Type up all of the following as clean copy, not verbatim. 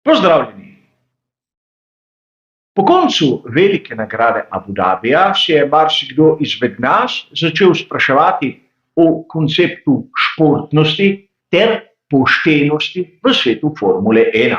Pozdravljeni! Po koncu velike nagrade Abu Dhabija se je marsikdo izmed nas začel spraševati o konceptu športnosti ter poštenosti v svetu Formule 1.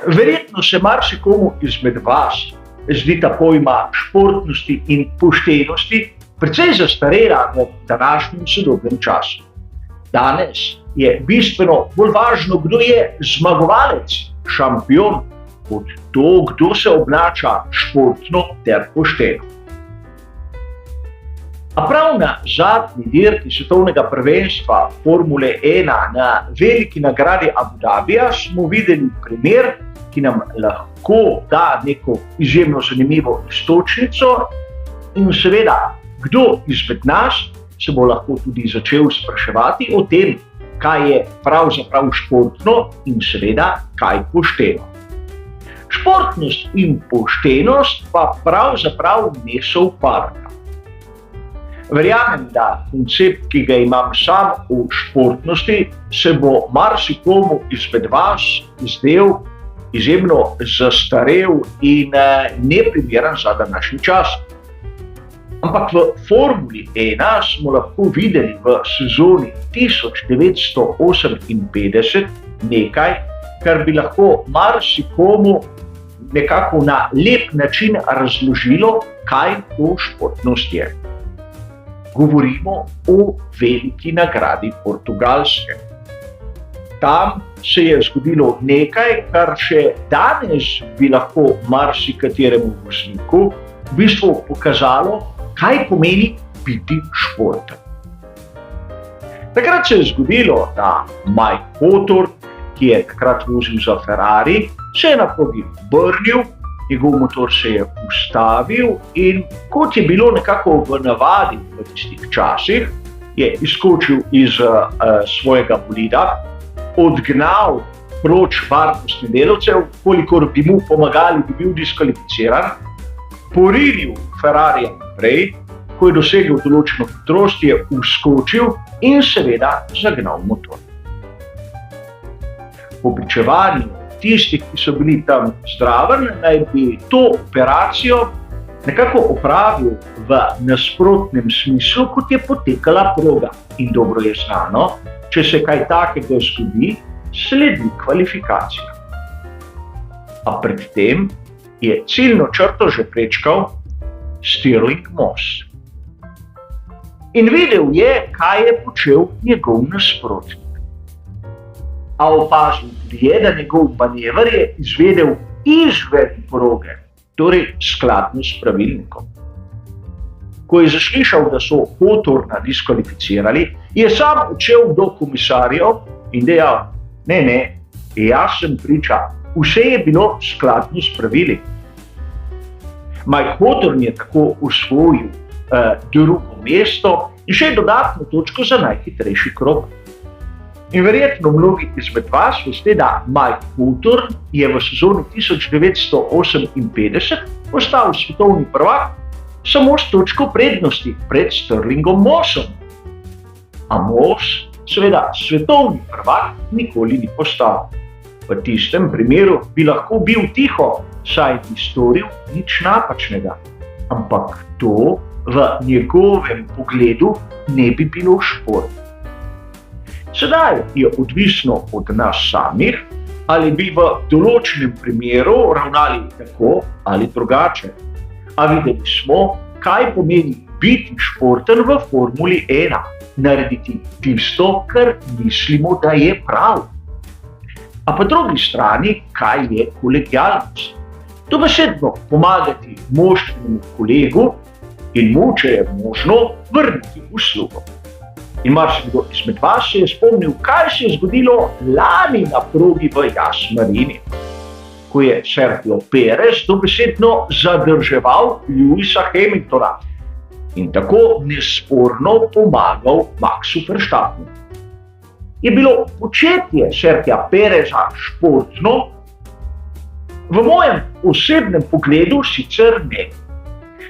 Verjetno se marsikomu izmed vas zdi ta pojma športnosti in poštenosti precej zastarela v današnjem sodobnem času. Danes je bistveno bolj važno, kdo je zmagovalec, šampion, kot to, kdo se obnaša športno ter pošteno. A prav na zadnji dirki svetovnega prvenstva Formule 1 na veliki nagradi Abu Dhabija smo videli primer, ki nam lahko da neko izjemno zanimivo iztočnico in seveda, kdo izmed nas se bo lahko tudi začel spraševati o tem, kaj je pravzaprav športno in seveda, kaj pošteno. Športnost in poštenost pa pravzaprav ne sovpadata. Verjamem, da koncept, ki ga imam sam o športnosti, se bo marsikomu izmed vas zdel izjemno zastarel in neprimeren za današnji čas. Ampak v Formuli 1 smo lahko videli v sezoni 1958 nekaj, kar bi lahko marsikomu nekako na lep način razložilo, kaj to športnost je. Govorimo o veliki nagradi Portugalske. Tam se je zgodilo nekaj, kar še danes bi lahko marsikateremu vozniku v bistvu pokazalo, kaj pomeni biti športen. Takrat se je zgodilo, da Mike Hawthorn, ki je takrat vozil za Ferrari, se je na progi obrnil, njegov motor se je ustavil in kot je bilo nekako v navadi v tistih časih, je izskočil iz svojega bolida, odgnal proč varnostne delavcev, kolikor bi mu pomagali, bi bil diskvalificiran, porinil Ferrarija naprej, ko je dosegel določeno hitrost, je vskočil in seveda zagnal motor. Po pričevanju tistih, ki so bili tam zraven, naj bi to operacijo nekako opravil v nasprotnem smislu, kot je potekala proga. In dobro je znano, če se kaj takega zgodi, sledi kvalifikacija. A predtem je ciljno črto že prečkal Stirling Moss. In videl je, kaj je počel njegov nasprotnik. A opazil tudi je, da njegov manever je izvedel izven proge, torej skladno s pravilnikom. Ko je zaslišal, da so Hawthorna diskvalificirali, je sam odšel do komisarjev in dejal: ne, jaz sem priča, vse je bilo skladno s pravili. Mike Hawthorn je tako osvojil drugo mesto in še dodatno točko za najhitrejši krog. In verjetno mnogi izmed vas veste, da Mike Hawthorn je v sezoni 1958 postal svetovni prvak samo s točko prednosti pred Stirlingom Mossom. A Moss seveda svetovni prvak nikoli ni postal. V tistem primeru bi lahko bil tiho, saj bi storil nič napačnega. Ampak to v njegovem pogledu ne bi bilo šport. Sedaj je odvisno od nas samih, ali bi v določenem primeru ravnali tako ali drugače. A videli smo, kaj pomeni biti športen v Formuli 1, narediti tisto, kar mislimo, da je prav. A po drugi strani, kaj je kolegialnost? Dobesedno pomagati moštvenemu kolegu in mu, če je možno, vrniti uslugo. In marsikdo izmed vas se je spomnil, kaj se je zgodilo lani na progi v Yas Marini, ko je Sergio Perez dobesedno zadrževal Lewisa Hamiltona. in tako nesporno pomagal Maxu Verstappenu. Je bilo početje Sergija Pereza športno? V mojem osebnem pogledu sicer ne.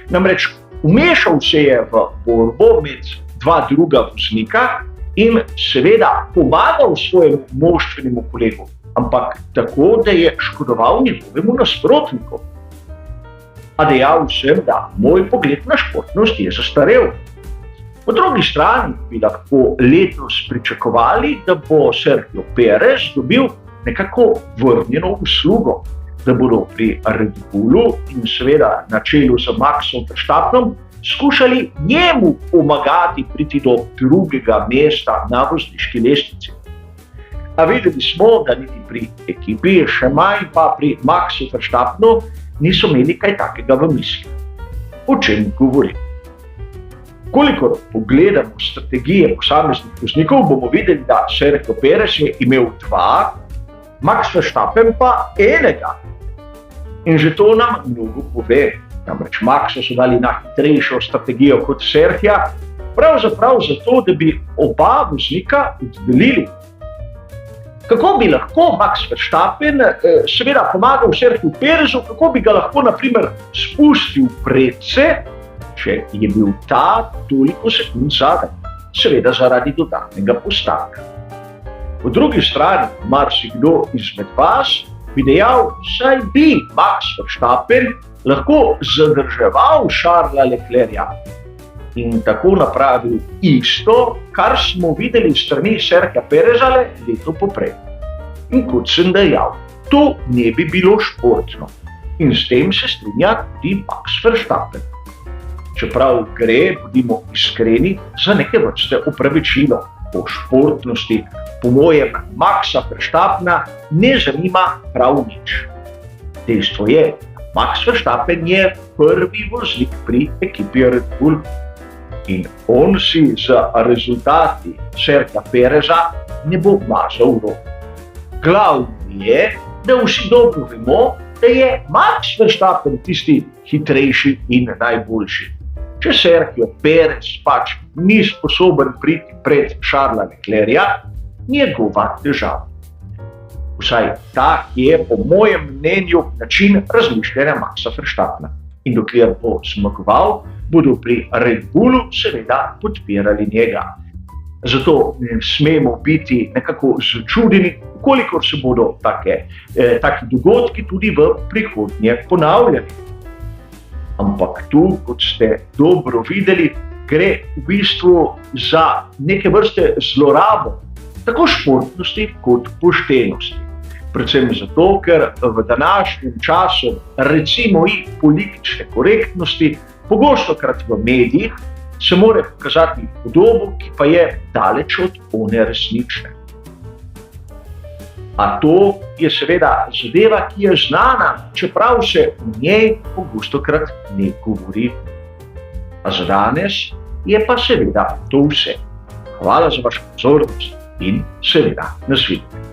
Namreč vmešal se je v borbo med dva druga voznika in seveda pomagal svojemu moštvenemu kolegu, ampak tako, da je škodoval njegovemu nasprotniku. A dejal sem, da moj pogled na športnost je zastarel. Po drugi strani bi lahko letos pričakovali, da bo Sergio Perez dobil nekako vrnjeno uslugo, da bodo pri Red Bullu in seveda na čelu z Maxom Verstappenom skušali njemu pomagati priti do drugega mesta na vozniški lestvici. A videli smo, da niti pri ekipi, še manj pa pri Maxu Verstappenu niso imeli kaj takega v misli. O čem govorim? Kolikor pogledamo strategije posameznih voznikov, bomo videli, da Sergio Perez je imel dva, Max Verstappen pa enega. In že to nam mnogo pove. Namreč Maxu so dali na hitrejšo strategijo kot Sergija, pravzaprav zato, da bi oba voznika oddelili. Kako bi lahko Max Verstappen seveda pomagal Sergiju Perezu, kako bi ga lahko na primer spustil predse, če je bil ta toliko sekund zadaj, seveda zaradi dodatnega postanka. Po drugi strani, marsikdo izmed vas bi dejal, saj bi Max Verstappen lahko zadrževal Charlesa Leclerca in tako napravil isto, kar smo videli s strani Sergija Pereza leto poprej. In kot sem dejal, to ne bi bilo športno. In s tem se strinja tudi Max Verstappen. Čeprav gre, bodimo iskreni, za neke vrste opravičilo. Po športnosti, po mojem, Maxa Verstappena ne zanima prav nič. Dejstvo je, Max Verstappen je prvi voznik pri ekipi Red Bull in on si z rezultati Sergija Pereza ne bo mazal rok. Glavno je, da vsi dobro vemo, da je Max Verstappen tisti hitrejši in najboljši. Če Sergio Perez pač ni sposoben priti pred Charlesa Leclerca, njegova težava. Vsaj tak je, po mojem mnenju, način razmišljanja Maxa Verstappena. In dokler bo zmagoval, bodo pri Red Bullu seveda podpirali njega. Zato ne smemo biti nekako začudeni, kolikor se bodo taki dogodki tudi v prihodnje ponavljali. Ampak tu, kot ste dobro videli, gre v bistvu za neke vrste zlorabo, tako športnosti kot poštenosti. Predvsem zato, ker v današnjem času, recimo i politične korektnosti, pogostokrat v medijih se mora pokazati podobo, ki pa je daleč od one resnične. A to je seveda zadeva, ki je znana, čeprav se o njej pogostokrat ne govori. A za danes je pa seveda to vse. Hvala za vašo pozornost in seveda nasvidenje.